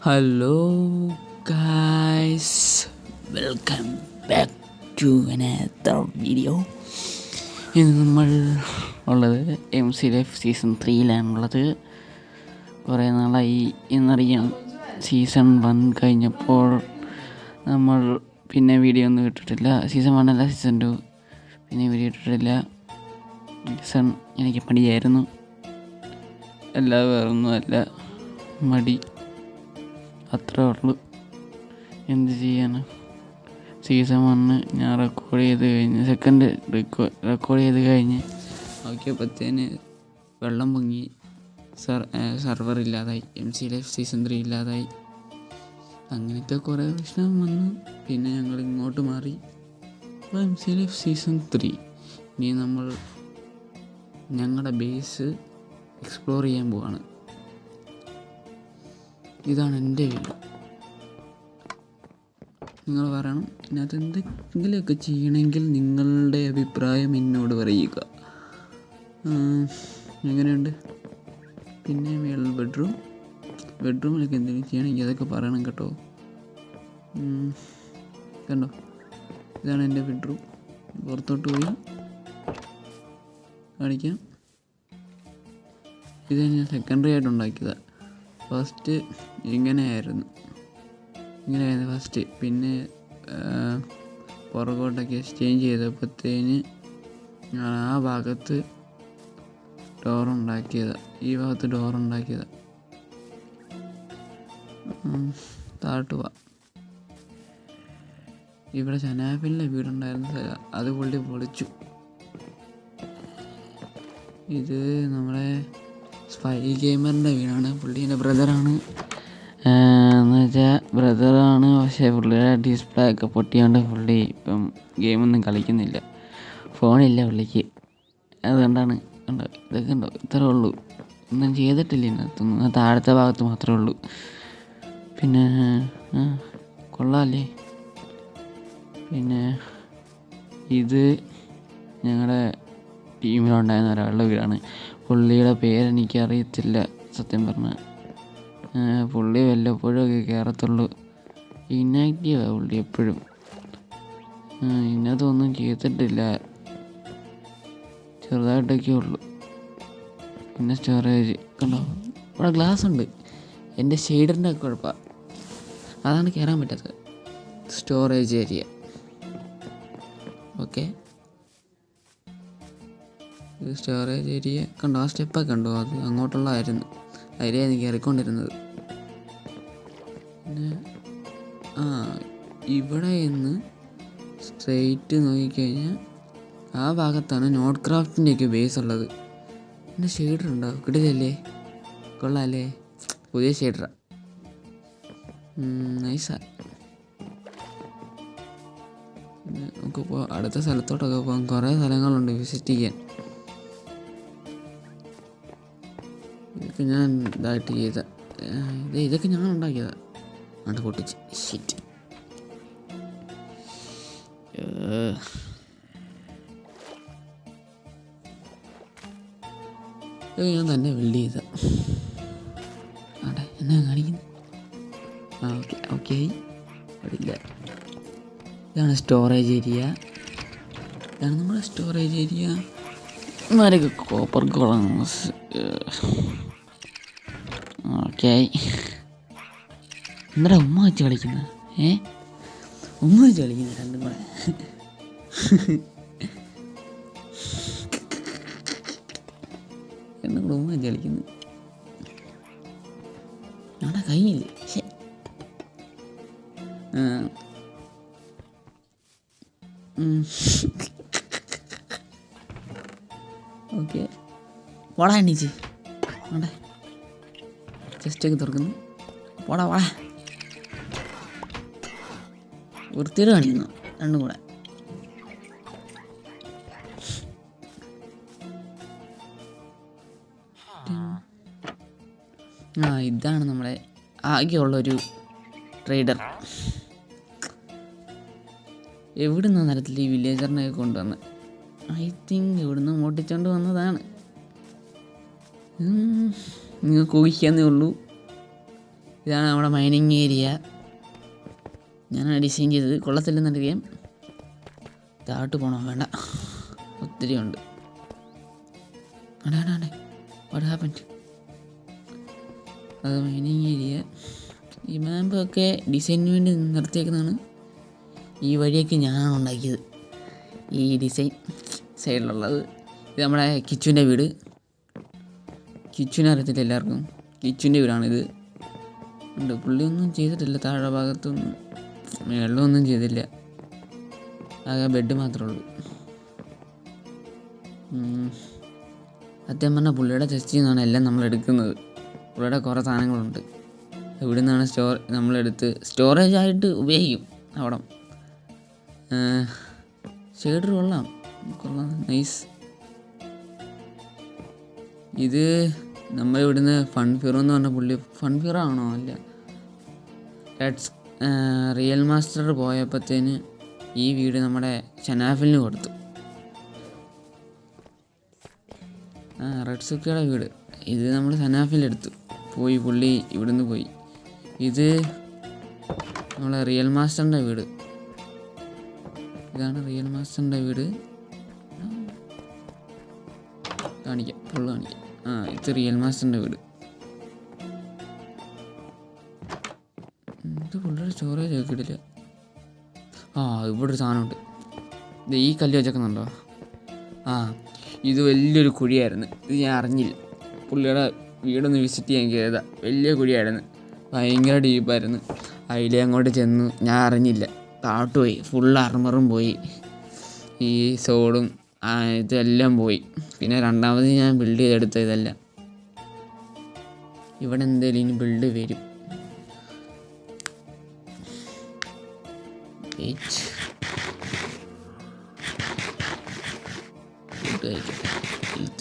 Hello guys, welcome back to another video. ഇന്ന് നമ്മൾ ഉള്ളത് MC ലൈഫ് സീസൺ 3-ലാണുള്ളത്. കുറേ നാളായി എന്നറിയാം. സീസൺ 1 കഴിഞ്ഞപ്പോൾ നമ്മൾ പിന്നെ വീഡിയോ ഒന്നും ഇട്ടിട്ടില്ല. സീസൺ 1 അല്ല, സീസൺ 2 പിന്നെ വീഡിയോ ഇട്ടിട്ടില്ല. സീസൺ എനിക്ക് മടിയായിരുന്നു, അല്ലാതെ വേറൊന്നുമല്ല, മടി അത്രേ ഉള്ളൂ. എന്ത് ചെയ്യാന്. സീസൺ 1 ഞാൻ റെക്കോർഡ് ചെയ്ത് കഴിഞ്ഞ് സെക്കൻഡ് റെക്കോർഡ് ചെയ്ത് കഴിഞ്ഞ് നോക്കിയപ്പോഴത്തേന് വെള്ളം പൊങ്ങി, സർവർ ഇല്ലാതായി, MC ലൈഫ് സീസൺ 3 ഇല്ലാതായി. അങ്ങനത്തെ കുറേ പ്രശ്നം വന്നു. പിന്നെ ഞങ്ങൾ ഇങ്ങോട്ട് മാറി. അപ്പോൾ MC ലൈഫ് സീസൺ 3 ഇനി നമ്മൾ ഞങ്ങളുടെ ബേസ് എക്സ്പ്ലോർ ചെയ്യാൻ പോവാണ്. ഇതാണ് എൻ്റെ വീട്. നിങ്ങൾ പറയണം, ഇതിനകത്ത് എന്തെങ്കിലുമൊക്കെ ചെയ്യണമെങ്കിൽ നിങ്ങളുടെ അഭിപ്രായം എന്നോട് പറയുക. എങ്ങനെയുണ്ട്? പിന്നെ ബെഡ്റൂമിലൊക്കെ എന്തെങ്കിലും ചെയ്യണമെങ്കിൽ അതൊക്കെ പറയണം കേട്ടോ. കണ്ടോ, ഇതാണ് എൻ്റെ ബെഡ്റൂം. പുറത്തോട്ട് പോയി കാണിക്കാം. ഇത് ഞാൻ സെക്കൻഡറി ആയിട്ട് ഉണ്ടാക്കിയതാണ്. ഫസ്റ്റ് ഇങ്ങനെയായിരുന്നു ഫസ്റ്റ്. പിന്നെ പുറകോട്ടൊക്കെ ചേഞ്ച് ചെയ്തപ്പോഴത്തേന് ഞാൻ ആ ഭാഗത്ത് ഡോറുണ്ടാക്കിയതാണ്. ഈ ഭാഗത്ത് ഡോറുണ്ടാക്കിയതാണ്. താഴോട്ട് പോവാം. ഇവിടെ ശനാഫിൻ്റെ വീടുണ്ടായിരുന്ന സ്ഥലം, അത് പൊളിച്ചു. ഇത് നമ്മുടെ സ്പൈ ഗെയിമറിൻ്റെ വീടാണ്. പുള്ളീൻ്റെ ബ്രദറാണ്. എന്ന് വെച്ചാൽ ബ്രദറാണ്, പക്ഷേ പുള്ളിയുടെ ഡിസ്പ്ലേ ഒക്കെ പൊട്ടിയോണ്ട് പുള്ളി ഇപ്പം ഗെയിമൊന്നും കളിക്കുന്നില്ല. ഫോണില്ല പുള്ളിക്ക്. അതുകൊണ്ടാണ്. കണ്ടോ, ഇതൊക്കെ ഉണ്ടോ, ഇത്രേ ഉള്ളൂ. ഒന്നും ചെയ്തിട്ടില്ല ഇതിനകത്തൊന്നും. താഴത്തെ ഭാഗത്ത് മാത്രമേ ഉള്ളൂ. പിന്നെ കൊള്ളാമല്ലേ. പിന്നെ ഇത് ഞങ്ങളുടെ ടീമിലുണ്ടായിരുന്ന ഒരാളുടെ വീടാണ്. പുള്ളിയുടെ പേരെനിക്കറിയത്തില്ല സത്യം പറഞ്ഞാൽ. പുള്ളി വല്ലപ്പോഴും ഒക്കെ കയറത്തുള്ളൂ. ഇനാക്റ്റീവാണ് പുള്ളി എപ്പോഴും. ഇതിനകത്തൊന്നും ചെയ്തിട്ടില്ല, ചെറുതായിട്ടൊക്കെ ഉള്ളൂ. പിന്നെ സ്റ്റോറേജ് കണ്ടോ, ഇവിടെ ഗ്ലാസ് ഉണ്ട്. എൻ്റെ ഷെയ്ഡറിൻ്റെ കുഴപ്പമാണ്, അതാണ് കയറാൻ പറ്റാത്തത്. Storage area. ഓക്കെ, ഇത് സ്റ്റോറേജ് ഏരിയ കണ്ടോ. ആ സ്റ്റെപ്പൊക്കെ കണ്ടോ, അത് അങ്ങോട്ടുള്ളതായിരുന്നു. അതിലായിരുന്നു കയറിക്കൊണ്ടിരുന്നത്. പിന്നെ ഇവിടെ നിന്ന് സ്ട്രെയിറ്റ് നോക്കിക്കഴിഞ്ഞാൽ ആ ഭാഗത്താണ് നോട്ട് ക്രാഫ്റ്റിൻ്റെയൊക്കെ ബേസ് ഉള്ളത്. പിന്നെ ഷെയ്ഡർ ഉണ്ടോ, കിടിലല്ലേ, കൊള്ളാമല്ലേ, പുതിയ ഷെയ്ഡറാണ്, നൈസാണ്. പിന്നെ നമുക്കിപ്പോൾ അടുത്ത സ്ഥലത്തോട്ടൊക്കെ പോകാൻ കുറേ സ്ഥലങ്ങളുണ്ട് വിസിറ്റ് ചെയ്യാൻ. ഇതൊക്കെ ഞാൻ ഇതായിട്ട് ഇതൊക്കെ ഞാൻ ഉണ്ടാക്കിയതാണ്. അത് പൊട്ടിച്ച് ഷിറ്റ്. ഞാൻ തന്നെ ബിൽഡ് ചെയ്ത. ആട്ടെ, എന്നാ കാണിക്കുന്നു. ഓക്കെ അതില്ല. ഇതാണ് സ്റ്റോറേജ് ഏരിയ. ഇതാണ് നമ്മുടെ സ്റ്റോറേജ് ഏരിയ. ഇമാരൊക്കെ കോപ്പർ കോളംസ്. ഓക്കെ, എന്താ ഉമ്മ വെച്ച് കളിക്കുന്നത്? ഉമ്മ വെച്ച് കളിക്കുന്നത് രണ്ടും കൂടെ. രണ്ടും കൂടെ ഉമ്മ വെച്ച് കളിക്കുന്നു. അവിടെ കഴിഞ്ഞില്ലേ? ഓക്കെ, പോടാ എണ്ണീച്ച്. അവിടെ ചെസ്റ്റൊക്കെ തുറക്കുന്നു. പോടാ വൃത്തിയോട് കാണിക്കുന്നു രണ്ടും കൂടെ. ഇതാണ് നമ്മളെ ആകെയുള്ളൊരു ട്രേഡർ. എവിടുന്ന തരത്തിൽ ഈ വില്ലേജറിനെ കൊണ്ടുവന്ന്? ഐ തിങ്ക് ഇവിടുന്ന് മോട്ടിച്ചോണ്ട് വന്നതാണ്. നിങ്ങൾക്ക് ഊഹിക്കാന്നേ ഉള്ളൂ. ഇതാണ് നമ്മുടെ മൈനിങ് ഏരിയ. ഞാനാണ് ഡിസൈൻ ചെയ്തത്. കൊള്ളത്തില്ലെന്നറിയാം. താഴോട്ട് പോകണോ? വേണ്ട, ഒത്തിരി ഉണ്ട്. What happened? അത് മൈനിങ് ഏരിയ. ഈ മാപ്പൊക്കെ ഡിസൈനിന് വേണ്ടി നിർത്തിയേക്കുന്നതാണ്. ഈ വഴിയൊക്കെ ഞാനാണ് ഉണ്ടാക്കിയത്, ഈ ഡിസൈൻ സൈഡിലുള്ളത്. ഇത് നമ്മുടെ കിച്ചുവിൻ്റെ വീട്. കിച്ചുവിനെ അറിയത്തില്ല എല്ലാവർക്കും. കിച്ചുവിൻ്റെ വീടാണിത്. ഉണ്ട്, പുള്ളിയൊന്നും ചെയ്തിട്ടില്ല. താഴെ ഭാഗത്തൊന്നും വെള്ളമൊന്നും ചെയ്തില്ല. ആകെ ബെഡ് മാത്രമേ ഉള്ളൂ. സത്യം പറഞ്ഞാൽ പുള്ളിയുടെ ചെസ്റ്റിൽ നിന്നാണ് എല്ലാം നമ്മൾ എടുക്കുന്നത്. പുള്ളിയുടെ കുറേ സാധനങ്ങളുണ്ട്. ഇവിടെ നിന്നാണ് നമ്മളെടുത്ത് സ്റ്റോറേജ് ആയിട്ട് ഉപയോഗിക്കും. അവിടെ ഷെയ്ഡർ കൊള്ളാം, നൈസ്. ഇത് നമ്മൾ ഇവിടുന്ന് ഫൺഫിയർ എന്ന് പറഞ്ഞ പുള്ളി, ഫൺഫിയർ ആണോ അല്ല, റിയൽ മാസ്റ്റർ പോയപ്പോഴത്തേന് ഈ വീട് നമ്മുടെ ഷനാഫിലിന് കൊടുത്തു. റെഡ് സുക്കിയുടെ വീട് ഇത് നമ്മൾ ഷനാഫിലെടുത്തു. പോയി പുള്ളി ഇവിടുന്ന് പോയി. ഇത് നമ്മളെ റിയൽ മാസ്റ്ററിൻ്റെ വീട്. ഇതാണ് റിയൽ മാസ്റ്ററിൻ്റെ വീട്. കാണിക്കാം, ഫുള്ള് കാണിക്കാം. ഇത് റിയൽ മാസ്റ്ററിൻ്റെ വീട്. ഇത് പുള്ളിയുടെ സ്റ്റോറേജ് ആക്കിയിട്ടില്ല. ഇവിടെ ഒരു സാധനമുണ്ട്. ഇത് ഈ കല്ല് വെച്ചേക്കുന്നുണ്ടോ? ഇത് വലിയൊരു കുഴിയായിരുന്നു. ഇത് ഞാൻ അറിഞ്ഞില്ല. പുള്ളിയുടെ വീടൊന്ന് വിസിറ്റ് ചെയ്യാൻ കയറിയതാണ്. വലിയ കുഴിയായിരുന്നു, ഭയങ്കര ഡീപ്പായിരുന്നു. അതിലെ അങ്ങോട്ട് ചെന്നു, ഞാൻ അറിഞ്ഞില്ല. താഴോട്ട് പോയി, ഫുൾ ആർമറും പോയി, ഈ സോഡും ഇതെല്ലാം പോയി. പിന്നെ രണ്ടാമത് ഞാൻ ബിൽഡ് ചെയ്തെടുത്ത ഇതെല്ലാം. ഇവിടെ എന്തെങ്കിലും ഇനി ബിൽഡ് വരും.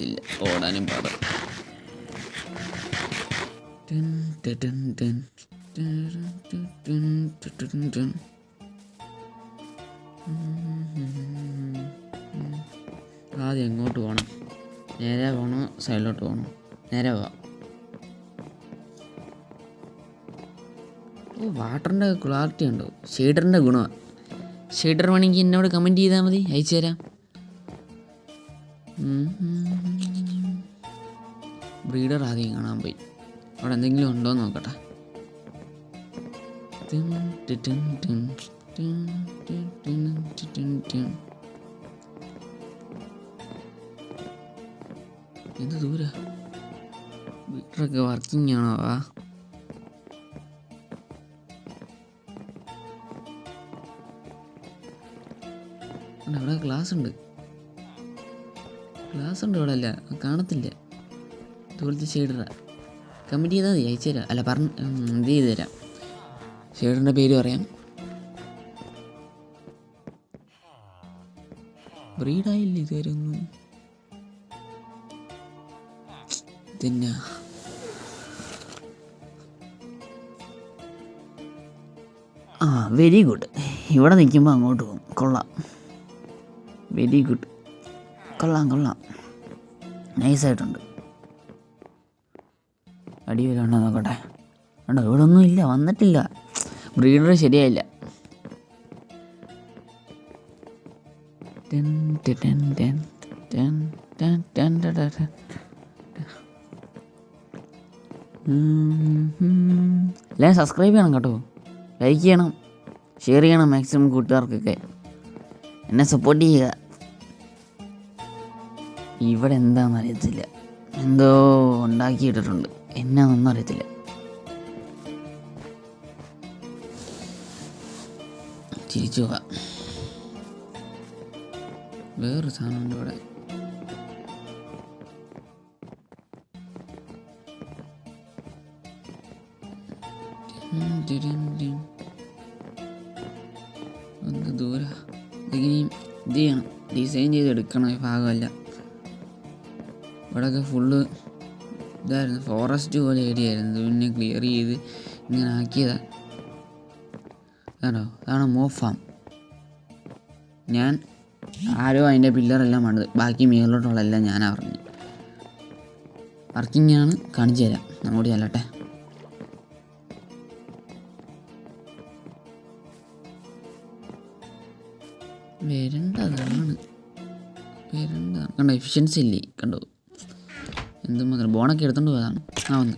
ഇല്ല, ഓടാനും പാടാം. ആദ്യം എങ്ങോട്ട് പോകണം? നേരെ പോകണോ സൈഡിലോട്ട് പോകണോ? നേരെ പോവാം. വാട്ടറിൻ്റെ ക്ലാരിറ്റി ഉണ്ടോ? ഷെയ്ഡറിൻ്റെ ഗുണമാണ്. ഷെയ്ഡർ വേണമെങ്കിൽ എന്നോട് കമൻറ്റ് ചെയ്താൽ മതി, അയച്ചു തരാം. ബ്രീഡർ ആദ്യം കാണാൻ പോയി. അവിടെ എന്തെങ്കിലും ഉണ്ടോ എന്ന് നോക്കട്ടെ. എന്ത് ദൂര? ബ്രീഡറൊക്കെ വർക്കിംഗ് ആണോ? അവിടെ ഗ്ലാസ് ഉണ്ട് ഇവിടെ. അല്ല, കാണത്തില്ല. ഇതുപോലത്തെ ഷെയ്ഡറാ. കമൻറ്റ് ചെയ്താൽ മതി, അയച്ചു തരാം. അല്ല, ഇത് ചെയ്ത് തരാം. ഷെയ്ഡറിൻ്റെ പേര് പറയാം. ബ്രീഡായില്ല ഇതുവരെ ഒന്നും. പിന്നെ വെരി ഗുഡ്. ഇവിടെ നിൽക്കുമ്പോൾ അങ്ങോട്ട് പോകും. കൊള്ളാം, വെരി ഗുഡ്. കൊള്ളാം, നൈസായിട്ടുണ്ട്. അടിപൊളിയുണ്ടോ നോക്കട്ടെ. കണ്ടോ, ഇവിടെ ഒന്നും ഇല്ല, വന്നിട്ടില്ല. ബ്രീഡർ ശരിയായില്ല. എല്ലാവരും സബ്സ്ക്രൈബ് ചെയ്യണം കേട്ടോ, ലൈക്ക് ചെയ്യണം, ഷെയർ ചെയ്യണം മാക്സിമം കൂട്ടുകാർക്കൊക്കെ. എന്നെ സപ്പോർട്ട് ചെയ്യുക. ഇവിടെ എന്താണെന്ന് അറിയത്തില്ല, എന്തോ ഉണ്ടാക്കിയിട്ടിട്ടുണ്ട്, എന്നാന്നൊന്നും അറിയത്തില്ല. തിരിച്ചു പോകാം. വേറൊരു സാധനമുണ്ട് ഇവിടെ. ഒന്ന് ദൂര ഇതിനെയും ഇത് ചെയ്യണം, ഡിസൈൻ ചെയ്തെടുക്കണം. ഈ ഭാഗമല്ല, ഇവിടെയൊക്കെ ഫുള്ള് ഇതായിരുന്നു, ഫോറസ്റ്റ് പോലെ ഏരിയ ആയിരുന്നു. പിന്നെ ക്ലിയർ ചെയ്ത് ഇങ്ങനെ ആക്കിയതാണ്. അതാണ് മോഫ് ഫാം. ഞാൻ ആരോ അതിൻ്റെ പില്ലറെല്ലാം പണിത്, ബാക്കി മേളിലോട്ടുള്ളതെല്ലാം ഞാനാ പറഞ്ഞു. വർക്കിംഗ് ആണ്, കാണിച്ചു തരാം. അങ്ങോട്ട് ചെല്ലട്ടെ. വരേണ്ടതാണ് കണ്ടോ, എഫിഷ്യൻസി ഇല്ലേ, കണ്ടോ എന്തുമാത്രം ബോണൊക്കെ എടുത്തോണ്ട് പോയതാണ്. വന്ന്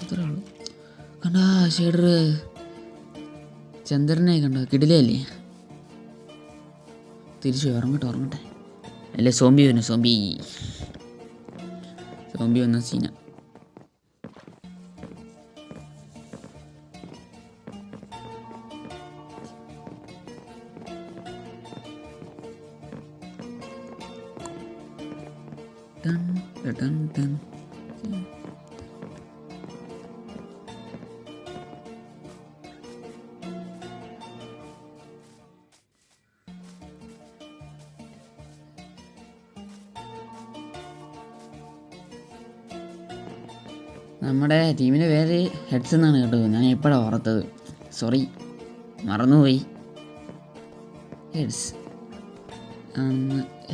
അത്രേ ഉള്ളൂ. കണ്ടാ ഷെയ്ഡർ ചന്ദ്രനെ കണ്ടോ, കിടിലല്ലേ. തിരിച്ചു ഉറങ്ങട്ടെ. അല്ലേ സോംബി വന്ന സീന. നമ്മുടെ ടീമിൻ്റെ പേര് ഹെഡ്സ് എന്നാണ് കേട്ടോ. ഞാൻ എപ്പോഴാണ് ഓർത്തത്, സോറി മറന്നുപോയി.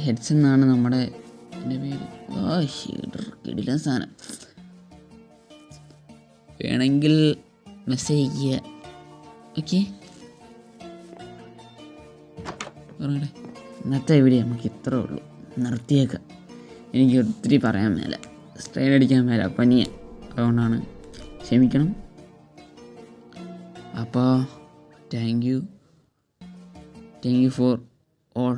ഹെഡ്സ് എന്നാണ് നമ്മുടെ പേര്. കിടില സാധനം. വേണമെങ്കിൽ മെസ്സേജ് ചെയ്യുക. ഓക്കെ, പറയട്ടെ. ഇന്നത്തെ വീഡിയോ നമുക്ക് ഇത്രേ ഉള്ളൂ, നിർത്തിയേക്കാം. എനിക്ക് ഒത്തിരി പറയാൻ മേല, സ്ട്രെയിൻ അടിക്കാൻ മേല, പനിയ, അതുകൊണ്ടാണ്, ക്ഷമിക്കണം. അപ്പോൾ താങ്ക് യു ഫോർ ഓൾ.